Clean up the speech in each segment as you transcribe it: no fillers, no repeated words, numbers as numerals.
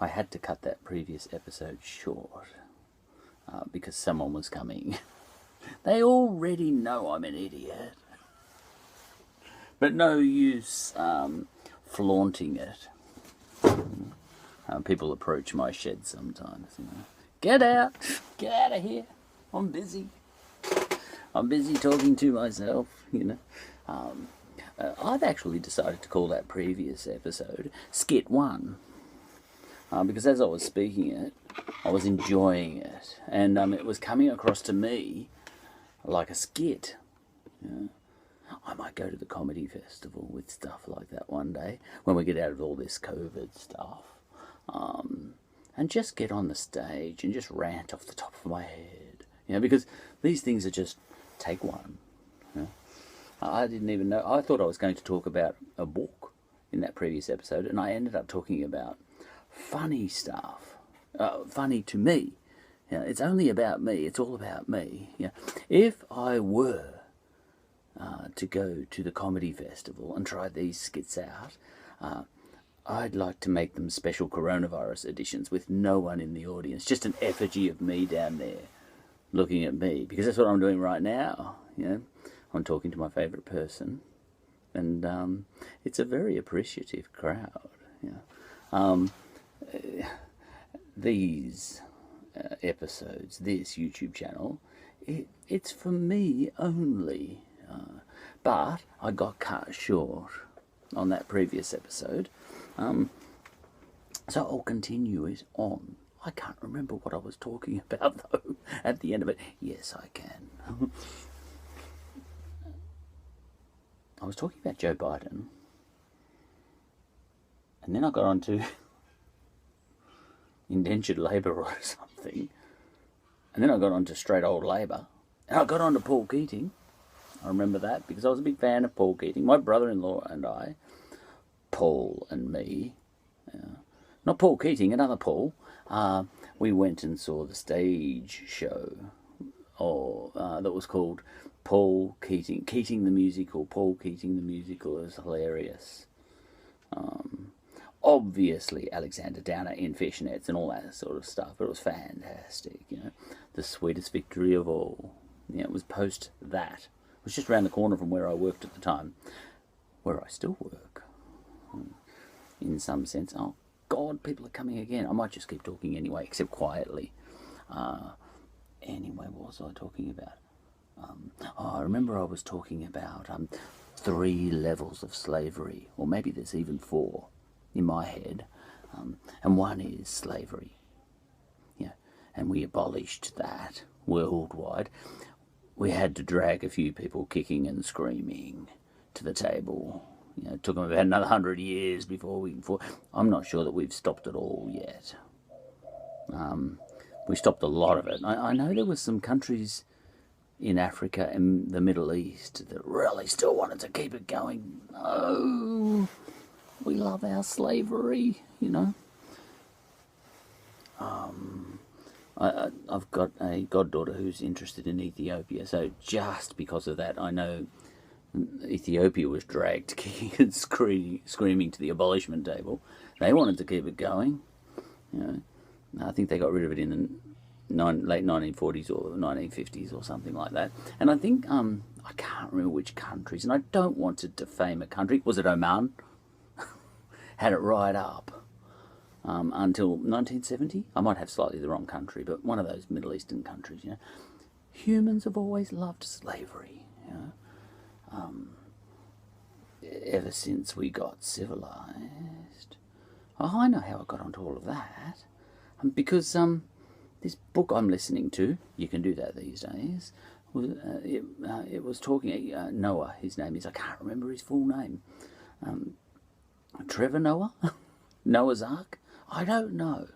I had to cut that previous episode short because someone was coming. They already know I'm an idiot. But no use flaunting it. People approach my shed sometimes. Get out! Get out of here! I'm busy. I'm busy talking to myself, I've actually decided to call that previous episode Skit 1. Because as I was speaking it, I was enjoying it. And it was coming across to me like a skit. I might go to the comedy festival with stuff like that one day, when we get out of all this COVID stuff. And just get on the stage and just rant off the top of my head. Because these things are just take one. I didn't even know. I thought I was going to talk about a book in that previous episode, and I ended up talking about funny stuff. Funny to me. It's only about me. It's all about me. If I were to go to the comedy festival and try these skits out, I'd like to make them special coronavirus editions with no one in the audience, just an effigy of me down there looking at me, because that's what I'm doing right now. I'm talking to my favourite person, and it's a very appreciative crowd. These episodes, this YouTube channel, it's for me only. But I got cut short on that previous episode, so I'll continue it on. I can't remember what I was talking about, though, at the end of it. Yes, I can. I was talking about Joe Biden, and then I got on to indentured labour or something, and then I got on to straight old labour, and I got on to Paul Keating. I remember that because I was a big fan of Paul Keating. My brother-in-law and I, Paul and me, not Paul Keating, another Paul, we went and saw the stage show that was called Paul Keating. Keating the Musical. Paul Keating the Musical is hilarious. Obviously Alexander Downer in fishnets and all that sort of stuff, but it was fantastic. The sweetest victory of all. It was post that. It was just around the corner from where I worked at the time, where I still work, in some sense. Oh God, people are coming again. I might just keep talking anyway, except quietly. Anyway, what was I talking about? I remember I was talking about 3 levels of slavery, or maybe there's even 4 in my head, and one is slavery. And we abolished that worldwide. We had to drag a few people kicking and screaming to the table. It took them about another 100 years before we. I'm not sure that we've stopped it all yet. We stopped a lot of it. I know there were some countries in Africa and the Middle East that really still wanted to keep it going. Oh, we love our slavery, I've got a goddaughter who's interested in Ethiopia, so just because of that, I know Ethiopia was dragged kicking and screaming to the abolishment table. They wanted to keep it going. I think they got rid of it in the late 1940s or 1950s or something like that. And I think, I can't remember which countries, and I don't want to defame a country. Was it Oman? Had it right up until 1970. I might have slightly the wrong country, but one of those Middle Eastern countries. Humans have always loved slavery. Ever since we got civilized. Oh, I know how I got onto all of that. Because this book I'm listening to, you can do that these days, it was talking, Noah, his name is, I can't remember his full name. Trevor Noah? Noah's Ark? I don't know.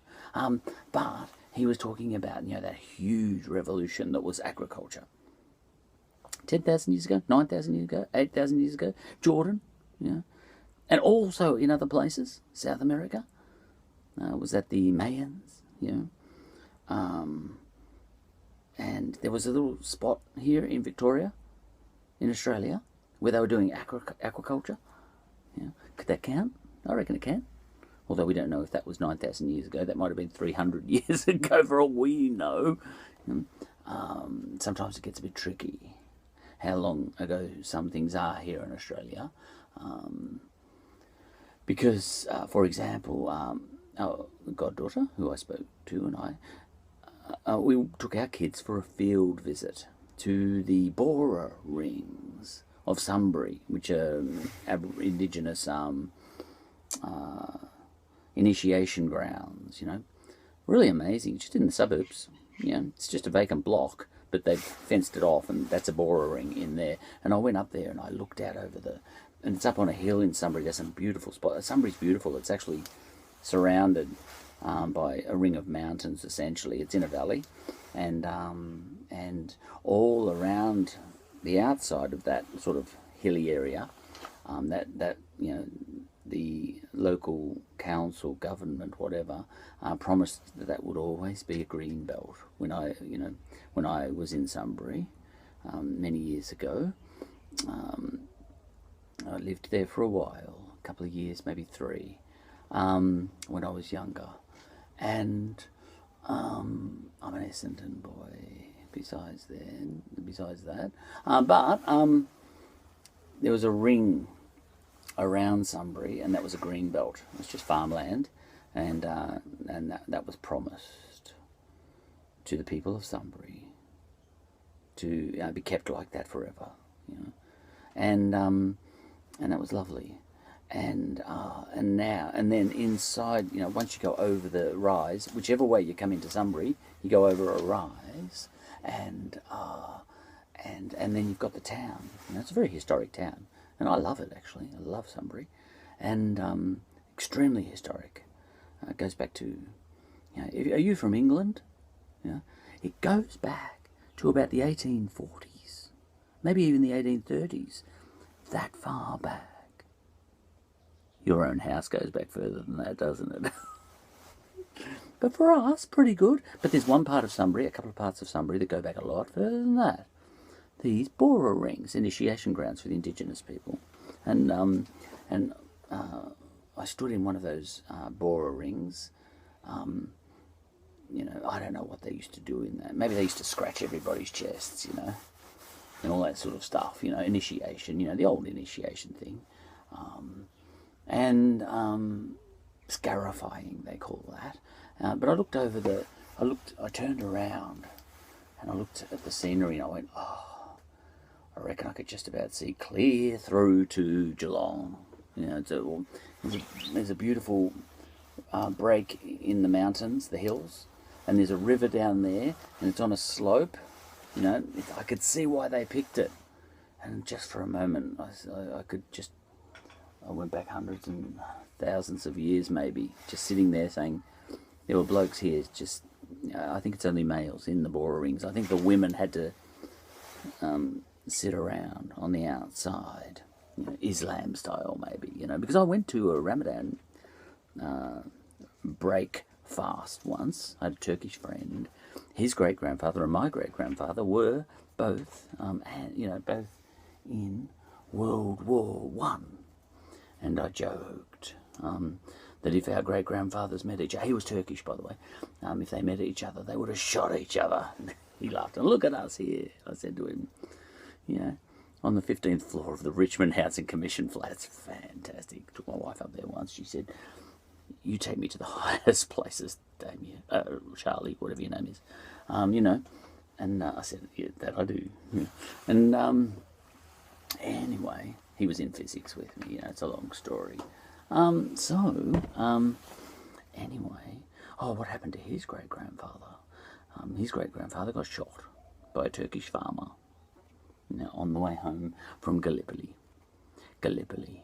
But he was talking about, that huge revolution that was agriculture. 10,000 years ago, 9,000 years ago, 8,000 years ago, Jordan, and also in other places, South America, was that the Mayans, and there was a little spot here in Victoria, in Australia, where they were doing aquaculture. Could that count? I reckon it can. Although we don't know if that was 9,000 years ago. That might have been 300 years ago for all we know. Sometimes it gets a bit tricky how long ago some things are here in Australia. Because, for example, our goddaughter, who I spoke to, and we took our kids for a field visit to the Bora Rings of Sunbury, which are Indigenous initiation grounds, Really amazing, just in the suburbs. It's just a vacant block, but they've fenced it off, and that's a Bora Ring in there. And I went up there and I looked out over and it's up on a hill in Sunbury. There's some beautiful spots. Sunbury's beautiful. It's actually surrounded by a ring of mountains, essentially. It's in a valley, and all around the outside of that sort of hilly area, the local council, government, whatever, promised that would always be a green belt. When I was in Sunbury many years ago, I lived there for a while, a couple of years, maybe 3, when I was younger, and I'm an Essendon boy. Besides that, but there was a ring around Sunbury, and that was a green belt. It was just farmland, and that was promised to the people of Sunbury to be kept like that forever, and that was lovely. And then inside, once you go over the rise, whichever way you come into Sunbury, you go over a rise, and then you've got the town. It's a very historic town. And I love it, actually. I love Sunbury. And extremely historic. It goes back to... are you from England? It goes back to about the 1840s. Maybe even the 1830s. That far back. Your own house goes back further than that, doesn't it? But for us, pretty good. But there's one part of Sunbury, a couple of parts of Sunbury, that go back a lot further than that. These Bora Rings, initiation grounds for the Indigenous people, and I stood in one of those Bora Rings. I don't know what they used to do in that. Maybe they used to scratch everybody's chests, and all that sort of stuff. Initiation, the old initiation thing, and scarifying they call that. But I looked over I turned around, and I looked at the scenery, and I went, oh. I reckon I could just about see clear through to Geelong. There's a beautiful break in the mountains, the hills, and there's a river down there, and it's on a slope. I could see why they picked it. And just for a moment, I went back hundreds and thousands of years, maybe, just sitting there saying, there were blokes here, just, I think it's only males in the Bora Rings. I think the women had to sit around on the outside, Islam style maybe, because I went to a Ramadan break fast once. I had a Turkish friend. His great-grandfather and my great-grandfather were both, both in World War One, and I joked that if our great-grandfathers met each other, he was Turkish, by the way, if they met each other, they would have shot each other. He laughed, and look at us here, I said to him. On the 15th floor of the Richmond Housing Commission flat. It's fantastic. Took my wife up there once. She said, you take me to the highest places, Damien, Charlie, whatever your name is. And I said, yeah, that I do. Yeah. And anyway, he was in physics with me. It's a long story. Anyway, what happened to his great-grandfather? His great-grandfather got shot by a Turkish farmer. On the way home from Gallipoli. Gallipoli,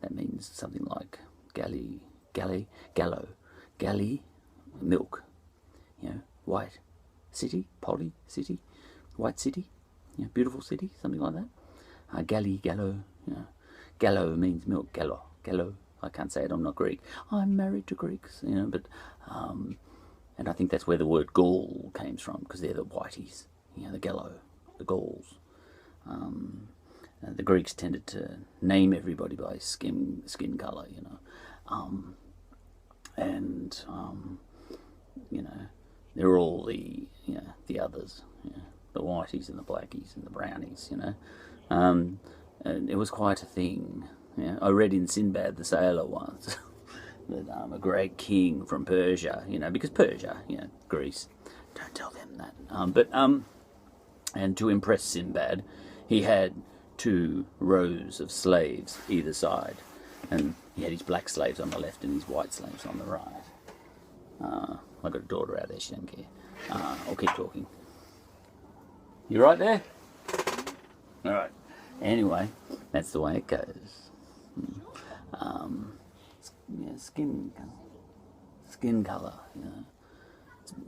that means something like galley, milk, white city, poly city, white city, beautiful city, something like that. Gallo, gallo means milk, gallo. I can't say it, I'm not Greek. I'm married to Greeks, but, and I think that's where the word Gaul came from, because they're the whiteys, the gallo. The Gauls. The Greeks tended to name everybody by skin colour, and you know, they're all the others, the whiteys and the blackies and the brownies, and it was quite a thing. I read in Sinbad the Sailor once that a great king from Persia, because Persia, Greece, don't tell them that, and to impress Sinbad, he had 2 rows of slaves either side, and he had his black slaves on the left and his white slaves on the right. I've got a daughter out there, she don't care. I'll keep talking. You right there? Alright. Anyway, that's the way it goes. Skin colour,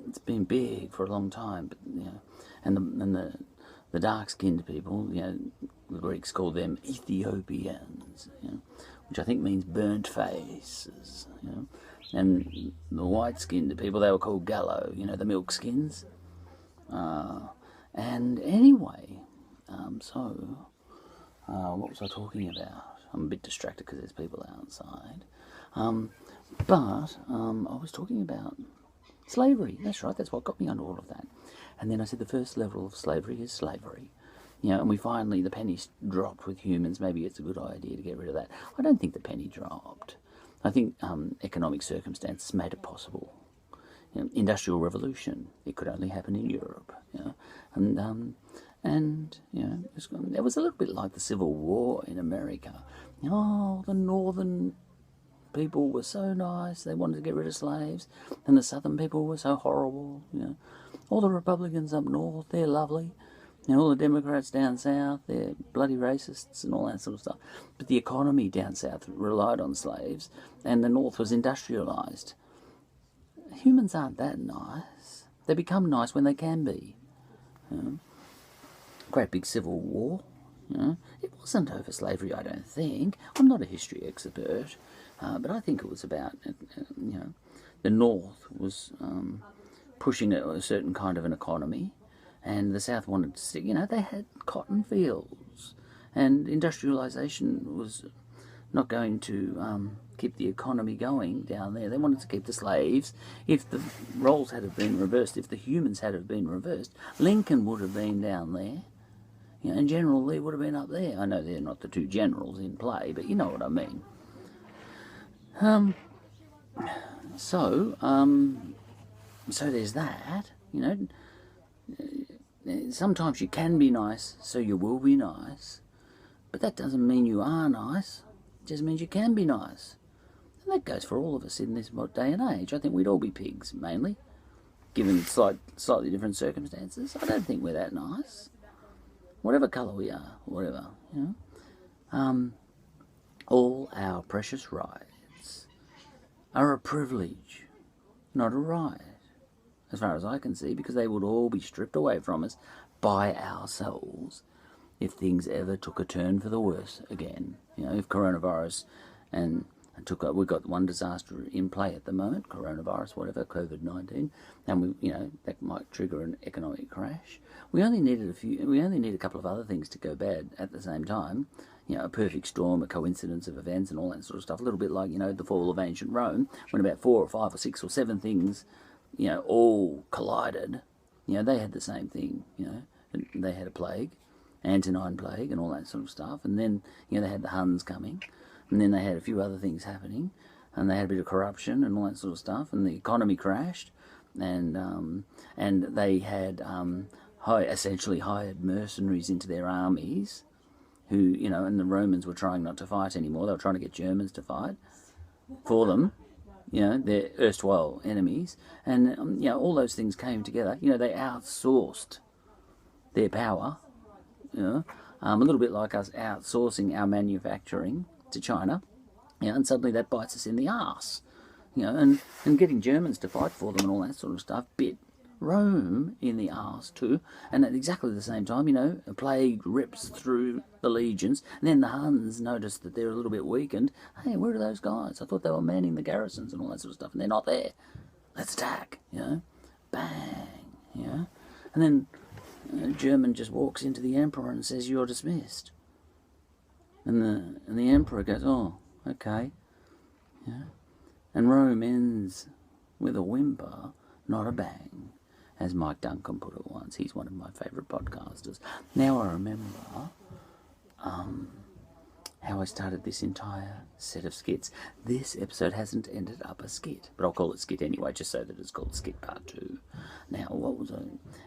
it's been big for a long time, but and the dark-skinned people, the Greeks called them Ethiopians, which I think means burnt faces, and the white-skinned people, they were called Gallo, the milk skins. And anyway, what was I talking about? I'm a bit distracted because there's people outside. But I was talking about slavery. That's right, that's what got me onto all of that. And then I said the first level of slavery is slavery. And we finally, the penny dropped with humans. Maybe it's a good idea to get rid of that. I don't think the penny dropped. I think economic circumstances made it possible. Industrial revolution, it could only happen in Europe. And it was a little bit like the Civil War in America. The northern people were so nice, they wanted to get rid of slaves, and the southern people were so horrible. All the Republicans up north, they're lovely. All the Democrats down south, they're bloody racists and all that sort of stuff. But the economy down south relied on slaves, and the north was industrialised. Humans aren't that nice. They become nice when they can be. Great big civil war. It wasn't over slavery, I don't think. I'm not a history expert, but I think it was about, the North was pushing a certain kind of an economy, and the South wanted to see, they had cotton fields, and industrialisation was not going to keep the economy going down there. They wanted to keep the slaves. If the roles had have been reversed, if the humans had have been reversed, Lincoln would have been down there, and General Lee would have been up there. I know they're not the 2 generals in play, but you know what I mean. So there's that, Sometimes you can be nice, so you will be nice, but that doesn't mean you are nice. It just means you can be nice. And that goes for all of us in this day and age. I think we'd all be pigs, mainly, given slightly different circumstances. I don't think we're that nice. Whatever colour we are, whatever, all our precious rights are a privilege, not a right, as far as I can see, because they would all be stripped away from us by ourselves if things ever took a turn for the worse again. If coronavirus we've got one disaster in play at the moment, coronavirus, whatever, COVID-19, and that might trigger an economic crash. We only need a couple of other things to go bad at the same time. A perfect storm, a coincidence of events and all that sort of stuff. A little bit like, the fall of ancient Rome, when about 4 or 5 or 6 or 7 things, all collided. They had the same thing, They had a plague, Antonine plague and all that sort of stuff. And then, they had the Huns coming. And then they had a few other things happening. And they had a bit of corruption and all that sort of stuff. And the economy crashed. And they had essentially hired mercenaries into their armies who, and the Romans were trying not to fight anymore. They were trying to get Germans to fight for them. Their erstwhile enemies. And, all those things came together. They outsourced their power, a little bit like us outsourcing our manufacturing to China, and suddenly that bites us in the arse, and getting Germans to fight for them and all that sort of stuff bit Rome in the arse too, and at exactly the same time, a plague rips through the legions, and then the Huns notice that they're a little bit weakened. Hey, where are those guys? I thought they were manning the garrisons and all that sort of stuff, and they're not there. Let's attack, bang, and then German just walks into the emperor and says, "You're dismissed." And the emperor goes, "Oh, okay." And Rome ends with a whimper, not a bang, as Mike Duncan put it once. He's one of my favourite podcasters. Now I remember how I started this entire set of skits. This episode hasn't ended up a skit, but I'll call it Skit anyway, just so that it's called Skit Part 2. Now, what was I...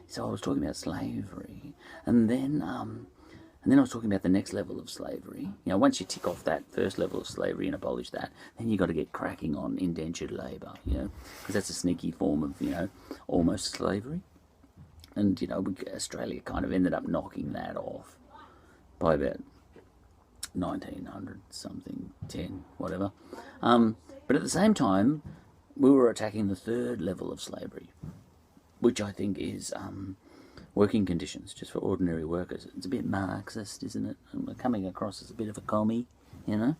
So I was talking about slavery, and then I was talking about the next level of slavery. You know, once you tick off that first level of slavery and abolish that, then you've got to get cracking on indentured labour, you know, because that's a sneaky form of, you know, almost slavery. And, you know, Australia kind of ended up knocking that off by about 1900 something, 10, whatever. But at the same time, we were attacking the third level of slavery, which I think is working conditions just for ordinary workers. It's a bit Marxist, isn't it? And we're coming across as a bit of a commie, you know.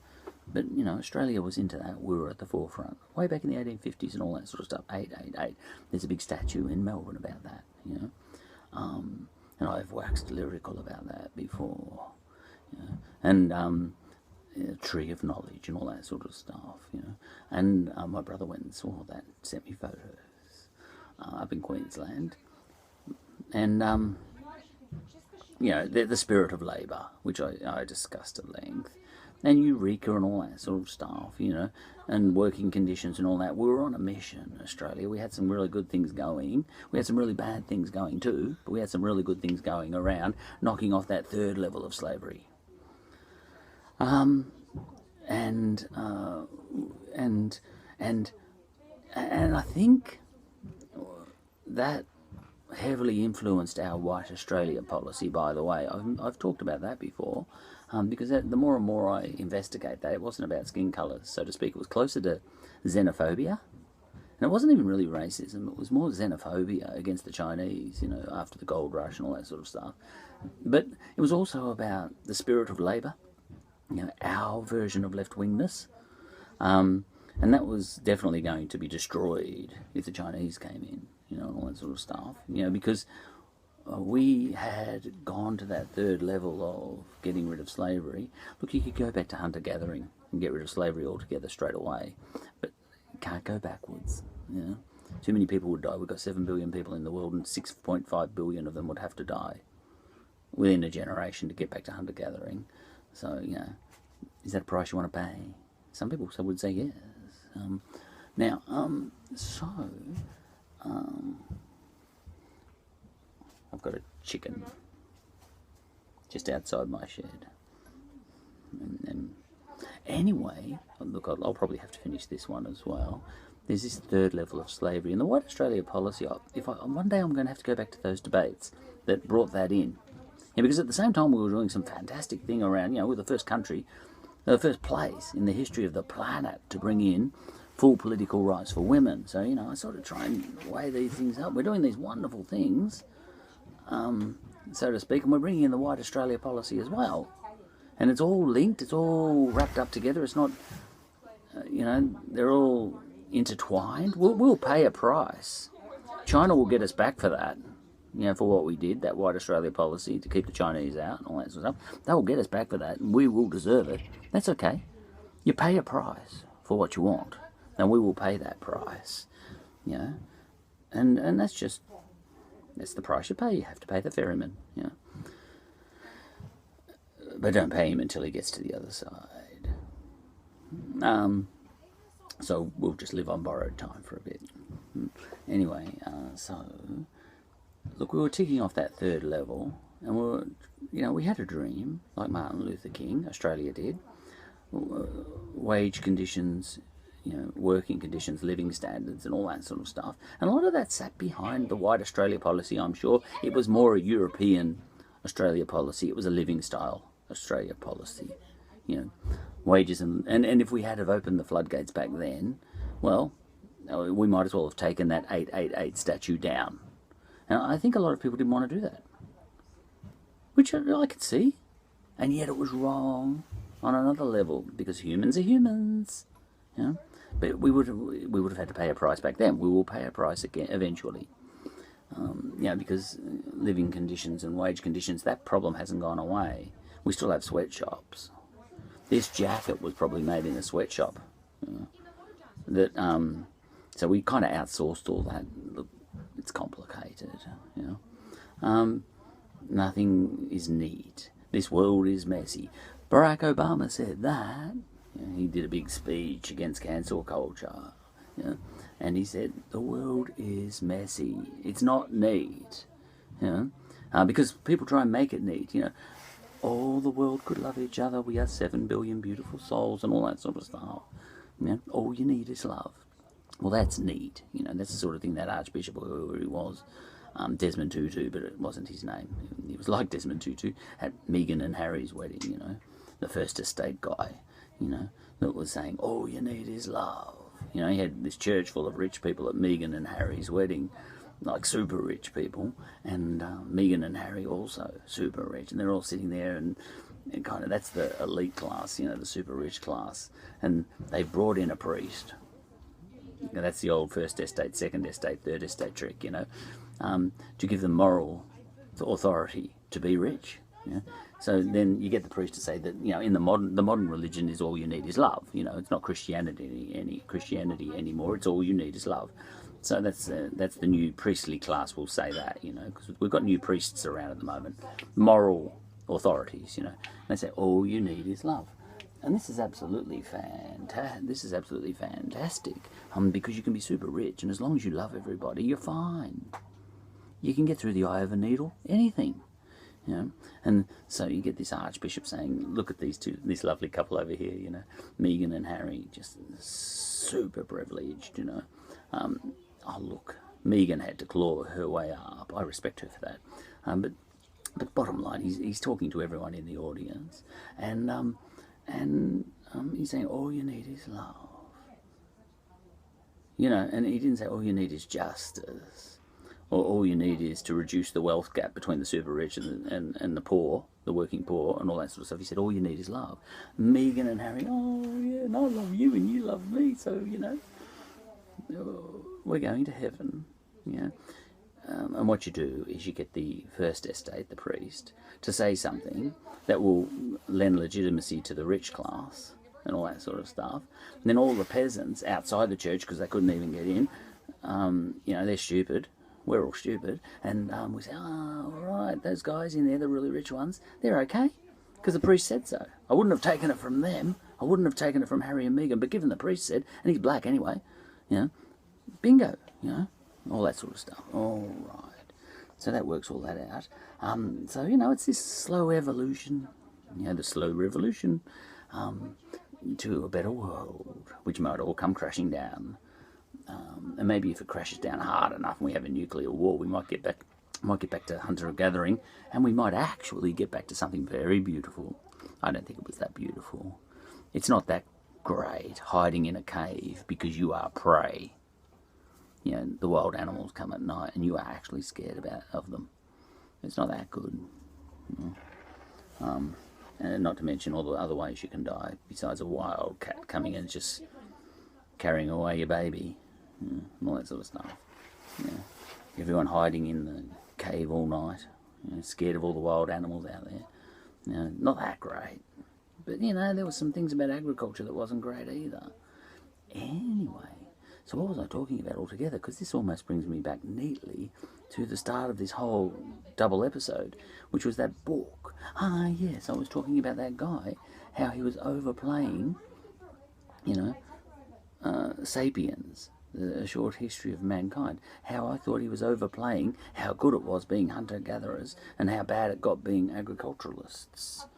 But, you know, Australia was into that. We were at the forefront. Way back in the 1850s and all that sort of stuff. 888. There's a big statue in Melbourne about that, you know. And I've waxed lyrical about that before. You know. And tree of knowledge and all that sort of stuff, you know. And my brother went and saw that, sent me photos up in Queensland. And, you know, the spirit of labour, which I discussed at length. And Eureka and all that sort of stuff, you know, and working conditions and all that. We were on a mission, Australia. We had some really good things going. We had some really bad things going too, but we had some really good things going around, knocking off that third level of slavery. And I think that heavily influenced our White Australia policy, by the way. I've talked about that before, because the more and more I investigate that, it wasn't about skin colours, so to speak. It was closer to xenophobia. And it wasn't even really racism. It was more xenophobia against the Chinese, you know, after the gold rush and all that sort of stuff. But it was also about the spirit of labour, you know, our version of left-wingness. And that was definitely going to be destroyed if the Chinese came in, you know, and all that sort of stuff. You know, because we had gone to that third level of getting rid of slavery. Look, you could go back to hunter-gathering and get rid of slavery altogether straight away. But you can't go backwards, you know. Too many people would die. We've got 7 billion people in the world, and 6.5 billion of them would have to die within a generation to get back to hunter-gathering. So, you know, is that a price you want to pay? Some people would say yes. I've got a chicken just outside my shed. And anyway, look, I'll probably have to finish this one as well. There's this third level of slavery. And the White Australia policy, one day I'm going to have to go back to those debates that brought that in. Yeah, because at the same time we were doing some fantastic thing around, you know, we're the first country, the first place in the history of the planet to bring in full political rights for women. So, you know, I sort of try and weigh these things up. We're doing these wonderful things, so to speak, and we're bringing in the White Australia policy as well. And it's all linked, it's all wrapped up together. It's not, you know, they're all intertwined. We'll pay a price. China will get us back for that. You know, for what we did, that White Australia policy to keep the Chinese out and all that sort of stuff. They will get us back for that, and we will deserve it. That's okay. You pay a price for what you want, and we will pay that price. You know, and that's the price you pay. You have to pay the ferryman. You know, but don't pay him until he gets to the other side. So we'll just live on borrowed time for a bit. Anyway, look, we were ticking off that third level, and we had a dream, like Martin Luther King, Australia did. Wage conditions, you know, working conditions, living standards, and all that sort of stuff. And a lot of that sat behind the White Australia policy, I'm sure. It was more a European Australia policy. It was a living style Australia policy. You know, wages and if we had have opened the floodgates back then, well, we might as well have taken that 888 statue down. And I think a lot of people didn't want to do that, which I could see, and yet it was wrong on another level, because humans are humans, you know. But we would have had to pay a price back then. We will pay a price again eventually, you know, because living conditions and wage conditions, that problem hasn't gone away. We still have sweatshops. This jacket was probably made in a sweatshop, you know. that so we kind of outsourced all that. Look, it's complicated, you know. Nothing is neat. This world is messy. Barack Obama said that. You know, he did a big speech against cancel culture, you know, and he said the world is messy. It's not neat, you know, because people try and make it neat. You know, all the world could love each other. We are 7 billion beautiful souls and all that sort of stuff. You know, all you need is love. Well, that's neat. You know, that's the sort of thing that Archbishop, or whoever he was, Desmond Tutu, but it wasn't his name. He was like Desmond Tutu at Meghan and Harry's wedding, you know, the first estate guy, you know, that was saying, all you need is love. You know, he had this church full of rich people at Meghan and Harry's wedding, like super rich people, and Meghan and Harry also super rich, and they're all sitting there, and kind of, that's the elite class, you know, the super rich class, and they brought in a priest. You know, that's the old first estate, second estate, third estate trick, you know, to give them moral authority to be rich. You know? So then you get the priest to say that, you know, in the modern religion is all you need is love. You know, it's not Christianity anymore. It's all you need is love. So that's the new priestly class will say that, you know, because we've got new priests around at the moment, moral authorities, you know. And they say all you need is love. And this is absolutely fantastic. Because you can be super rich, and as long as you love everybody, you're fine. You can get through the eye of a needle, anything, you know. And so you get this Archbishop saying, "Look at these two, this lovely couple over here, you know, Meghan and Harry, just super privileged, you know. Oh look, Meghan had to claw her way up. I respect her for that. But bottom line, he's talking to everyone in the audience, and he's saying, all you need is love. You know, and he didn't say, all you need is justice. Or all you need is to reduce the wealth gap between the super rich and the poor, the working poor, and all that sort of stuff. He said, all you need is love. Meghan and Harry, oh, yeah, and I love you and you love me, so, you know, we're going to heaven, you know. And what you do is you get the first estate, the priest, to say something that will lend legitimacy to the rich class and all that sort of stuff. And then all the peasants outside the church, because they couldn't even get in, you know, they're stupid. We're all stupid. And we say, oh, all right, those guys in there, the really rich ones, they're okay, because the priest said so. I wouldn't have taken it from them. I wouldn't have taken it from Harry and Meghan, but given the priest said, and he's black anyway, you know, bingo, you know. All that sort of stuff. All right. So that works all that out. So, you know, it's this slow evolution, you know, the slow revolution to a better world, which might all come crashing down. And maybe if it crashes down hard enough and we have a nuclear war, we might get back to hunter-gathering, and we might actually get back to something very beautiful. I don't think it was that beautiful. It's not that great, hiding in a cave because you are prey. You know, the wild animals come at night and you are actually scared of them. It's not that good. You know? And not to mention all the other ways you can die, besides a wild cat coming and just carrying away your baby. You know, and all that sort of stuff. You know, everyone hiding in the cave all night, you know, scared of all the wild animals out there. You know, not that great. But, you know, there were some things about agriculture that wasn't great either. Anyway. So what was I talking about altogether? Because this almost brings me back neatly to the start of this whole double episode, which was that book. Ah, yes, I was talking about that guy, how he was overplaying, you know, Sapiens, A Short History of Mankind. How I thought he was overplaying how good it was being hunter-gatherers and how bad it got being agriculturalists.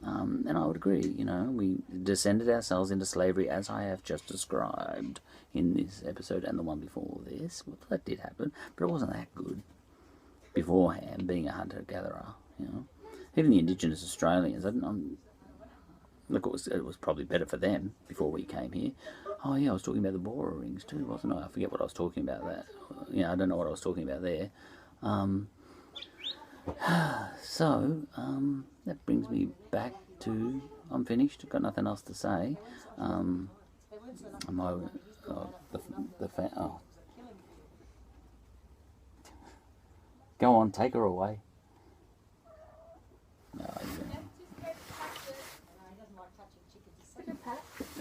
And I would agree, you know, we descended ourselves into slavery as I have just described in this episode and the one before this. Well, that did happen, but it wasn't that good beforehand, being a hunter-gatherer, you know. Even the Indigenous Australians, look, it was probably better for them before we came here. Oh yeah, I was talking about the Boer rings too, wasn't I? I forget what I was talking about that. You know, I don't know what I was talking about there. So, that brings me back to, I'm finished, I've got nothing else to say. Go on, take her away. No, yeah.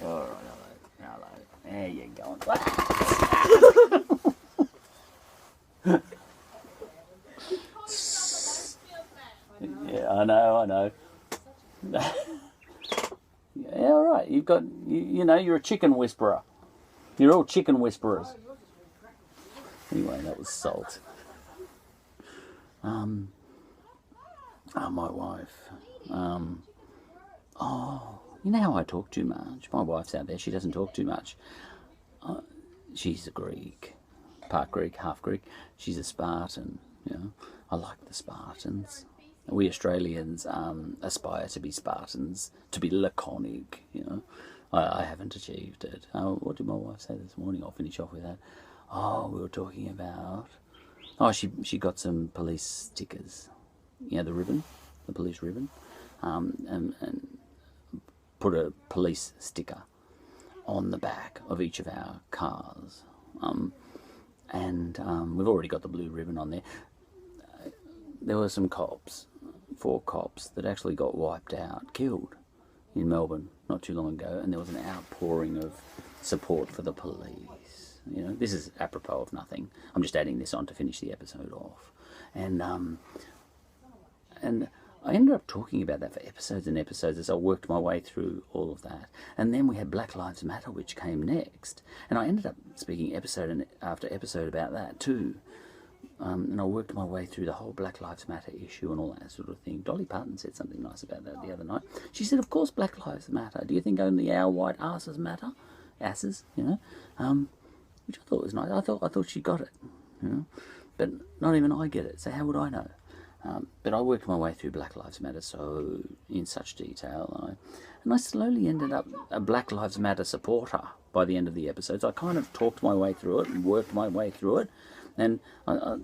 All right, hello. There you go. I know. Yeah, all right. You've got, you know, you're a chicken whisperer. You're all chicken whisperers. Anyway, that was salt. My wife. You know how I talk too much? My wife's out there. She doesn't talk too much. She's a Greek. Part Greek, half Greek. She's a Spartan, you know. I like the Spartans. We Australians aspire to be Spartans, to be laconic, you know. I haven't achieved it. What did my wife say this morning? I'll finish off with that. We were talking about... she got some police stickers. You know, the ribbon, the police ribbon. And put a police sticker on the back of each of our cars. We've already got the blue ribbon on there. There were some cops, 4 cops, that actually got wiped out, killed in Melbourne not too long ago, and there was an outpouring of support for the police. You know, this is apropos of nothing. I'm just adding this on to finish the episode off. And I ended up talking about that for episodes and episodes as I worked my way through all of that. And then we had Black Lives Matter, which came next. And I ended up speaking episode after episode about that too. And I worked my way through the whole Black Lives Matter issue and all that sort of thing. Dolly Parton said something nice about that the other night. She said, of course Black Lives Matter. Do you think only our white asses matter? Asses, you know? Which I thought was nice. I thought she got it, you know? But not even I get it, so how would I know? But I worked my way through Black Lives Matter so in such detail, and I slowly ended up a Black Lives Matter supporter by the end of the episodes. I kind of talked my way through it and worked my way through it, and I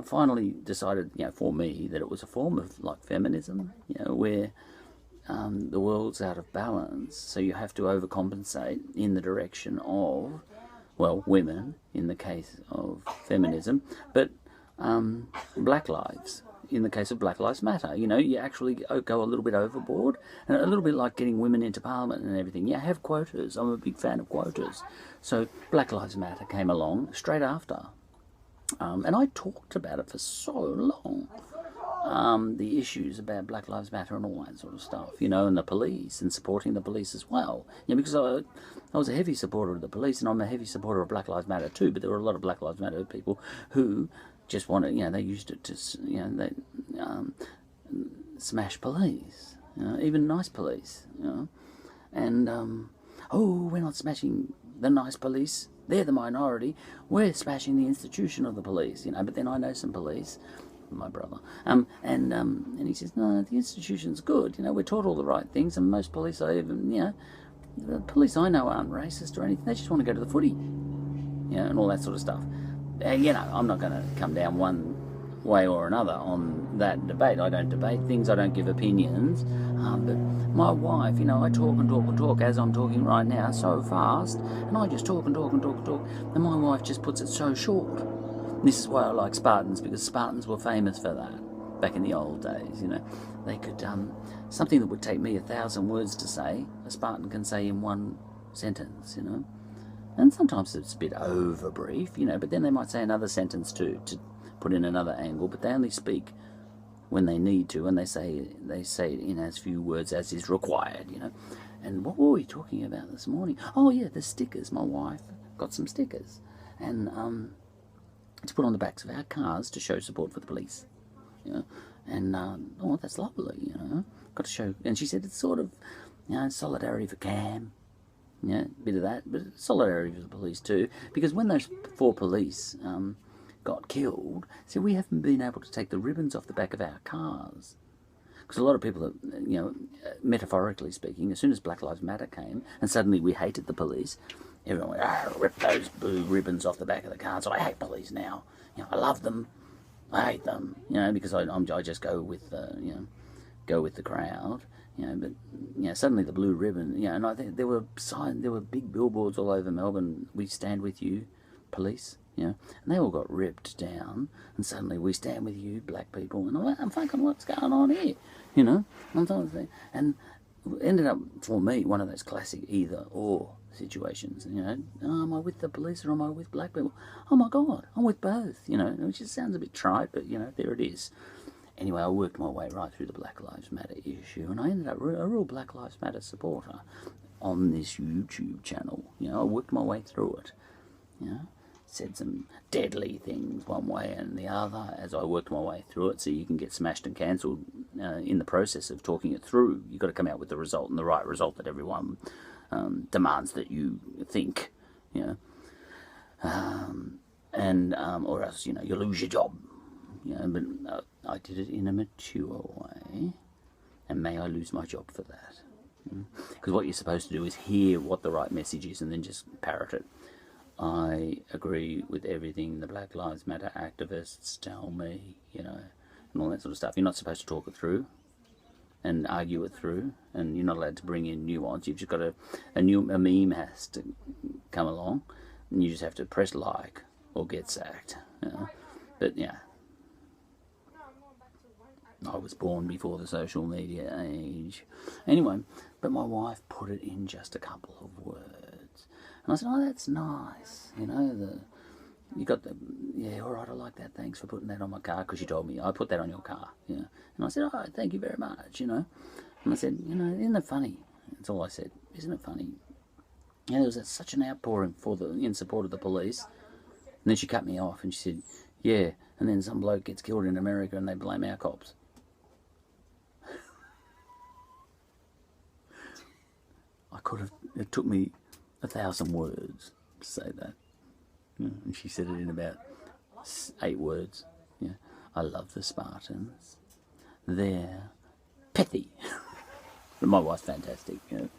finally decided, you know, for me, that it was a form of like feminism, you know, where the world's out of balance, so you have to overcompensate in the direction of, well, women in the case of feminism, but black lives. In the case of Black Lives Matter, you know, you actually go a little bit overboard, and a little bit like getting women into Parliament and everything. Yeah, have quotas. I'm a big fan of quotas. So Black Lives Matter came along straight after. And I talked about it for so long. The issues about Black Lives Matter and all that sort of stuff, you know, and the police, and supporting the police as well. You know, because I was a heavy supporter of the police, and I'm a heavy supporter of Black Lives Matter too, but there were a lot of Black Lives Matter people who just wanted, you know, they used it to, you know, they smash police, you know, even nice police, you know, and we're not smashing the nice police, they're the minority, we're smashing the institution of the police, you know. But then I know some police, my brother, and he says, no, the institution's good, you know, we're taught all the right things, and most police I even, you know, the police I know aren't racist or anything, they just want to go to the footy, you know, and all that sort of stuff. You know, I'm not going to come down one way or another on that debate. I don't debate things, I don't give opinions. But my wife, you know, I talk and talk and talk as I'm talking right now so fast, and I just talk and talk and talk and talk, and my wife just puts it so short. This is why I like Spartans, because Spartans were famous for that back in the old days, you know. They could, something that would take me 1,000 words to say, a Spartan can say in one sentence, you know. And sometimes it's a bit over brief, you know, but then they might say another sentence too, to put in another angle, but they only speak when they need to, and they say it in as few words as is required, you know. And what were we talking about this morning? Oh yeah, the stickers. My wife got some stickers, and to put on the backs of our cars to show support for the police, you know. And that's lovely, you know. Got to show, and she said it's sort of, you know, solidarity for Cam. Yeah, a bit of that, but solidarity for the police too, because when those 4 police got killed, see, we haven't been able to take the ribbons off the back of our cars. Because a lot of people, you know, metaphorically speaking, as soon as Black Lives Matter came, and suddenly we hated the police, everyone went, rip those blue ribbons off the back of the cars. So I hate police now. You know, I love them, I hate them, you know, because I just go with the crowd. You know, but you know, suddenly the blue ribbon. You know, and I think there were big billboards all over Melbourne. We stand with you, police. You know, and they all got ripped down. And suddenly we stand with you, black people. And I'm thinking, what's going on here? You know, and ended up for me one of those classic either or situations. You know, am I with the police or am I with black people? Oh my God, I'm with both. You know, which just sounds a bit trite, but you know, there it is. Anyway, I worked my way right through the Black Lives Matter issue, and I ended up a real Black Lives Matter supporter on this YouTube channel. You know, I worked my way through it. You know, said some deadly things one way and the other as I worked my way through it. So you can get smashed and cancelled in the process of talking it through. You've got to come out with the result, and the right result that everyone demands that you think. You know, or else, you know, you lose your job. You know, but I did it in a mature way, and may I lose my job for that. Because what you're supposed to do is hear what the right message is and then just parrot it. I agree with everything the Black Lives Matter activists tell me, you know, and all that sort of stuff. You're not supposed to talk it through and argue it through, and you're not allowed to bring in nuance. You've just got a meme has to come along, and you just have to press like or get sacked. You know? But yeah. I was born before the social media age. Anyway, but my wife put it in just a couple of words. And I said, oh, that's nice. You know, you got the, yeah, all right, I like that. Thanks for putting that on my car, because you told me, I put that on your car. Yeah. And I said, oh, thank you very much, you know. And I said, you know, isn't it funny? That's all I said. Isn't it funny? You know, there was such an outpouring in support of the police. And then she cut me off and she said, yeah, and then some bloke gets killed in America and they blame our cops. It took me 1,000 words to say that. Yeah, and she said it in about 8 words. Yeah, I love the Spartans. They're pithy. But my wife's fantastic. You know.